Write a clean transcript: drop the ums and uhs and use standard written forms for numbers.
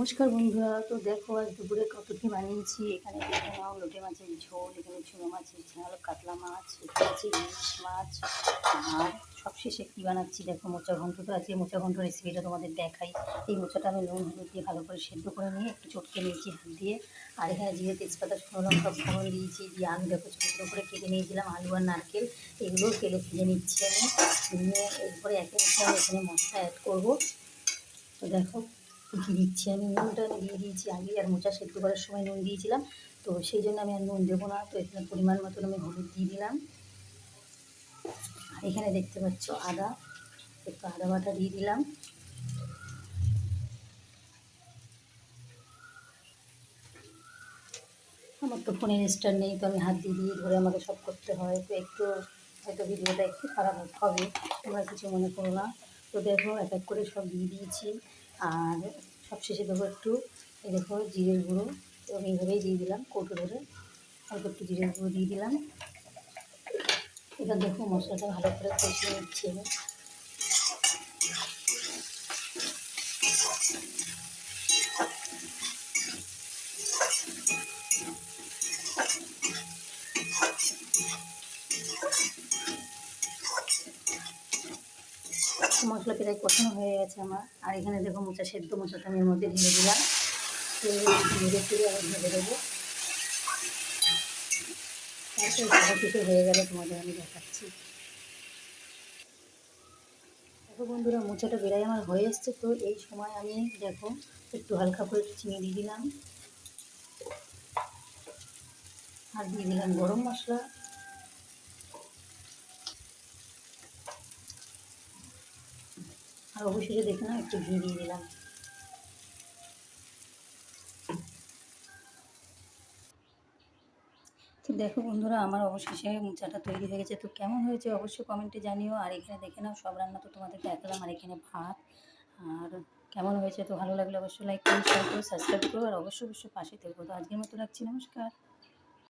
নমস্কার বন্ধুরা। তো দেখো আজ দুপুরে কত কি বানিয়েছি। এখানে দেখে নাও, লোটে মাছের ঝোল, এখানে চুনো মাছের ঝাল, কাতলা মাছ, এখানে আছে ইলিশ মাছ। আর সবশেষে কী বানাচ্ছি দেখো, মোচা ঘন্ট। তো আজকে মোচা ঘন্ট রেসিপিটা তোমাদের দেখাই। এই মোচাটা আমি নুন হলুদ দিয়ে ভালো করে সেদ্ধ করে নিয়ে একটু চটকে নিয়েছি হাত দিয়ে। আর এখানে জিরে তেজপাতা শুকনো লঙ্কা ফোড়ন দিয়েছি, দিয়ে আলু দেখো ছোটো ছোটো করে কেটে নিয়েছিলাম, আলু আর নারকেল এগুলো তেলে ভেজে নিচ্ছি আমি। নিয়ে এরপরে একে একে আমি এখানে মশলা অ্যাড করবো। তো দেখো দিয়ে দিচ্ছি আমি, নুনটা দিয়ে দিয়েছি আগে, আর মোচা সেদ্ধ করার সময় নুন দিয়েছিলাম, তো সেই জন্য আমি আর নুন দেবো না। তো এখানে পরিমাণ মতন আমি হলুদ দিয়ে দিলাম। আর এখানে দেখতে পাচ্ছ আদা, একটু আদা বাটা দিয়ে দিলাম। আমার তো ফোনের স্ট্যান্ড নেই, তো আমি হাত দিয়ে দিয়ে ধরে আমাকে সব করতে হয়, তো একটু হয়তো ভিডিওটা একটু খারাপ হবে, তোমরা কিছু মনে করো না। তো দেখো এক এক করে সব দিয়ে দিয়েছি। আর সবশেষে দেবো একটু, এই দেখো জিরের গুঁড়ো, এবং এইভাবেই দিয়ে দিলাম কৌটো ধরে, অল্প একটু জিরের গুঁড়ো দিয়ে দিলাম। এবার দেখো মশলাটা ভালো করে কষিয়ে নিচ্ছি আমি। মশলা প্রায় কষানো হয়ে গেছে আমার। আর এখানে দেখো মোচা সেদ্ধ মশলাটা আমি এর মধ্যে ঢেলে দিলাম। ধীরে ধীরে আবার ভেজে দেবো। তারপর সব কিছু হয়ে গেলে তোমাদের আমি দেখাচ্ছি। দেখো বন্ধুরা, মোচাটা বেড়াই আমার হয়ে এসছে। তো এই সময় আমি দেখো একটু হালকা করে চিনি দিয়ে দিলাম, আর দিয়ে দিলাম গরম মশলা, আর অবশ্যই দেখে না একটু ঘি দিয়ে দিলাম। তো দেখো বন্ধুরা, আমার অবশেষে মোচাটা তৈরি হয়ে গেছে। তো কেমন হয়েছে অবশ্যই কমেন্টে জানিও। আর এখানে দেখে নাও সব রান্না তো তোমাদের দেখালাম, আর এখানে ভাত। আর কেমন হয়েছে, তো ভালো লাগলে অবশ্যই লাইক করো, শেয়ার করো, সাবস্ক্রাইব করো, আর অবশ্যই পাশে থেকো। তো আজকের মতো রাখছি, নমস্কার।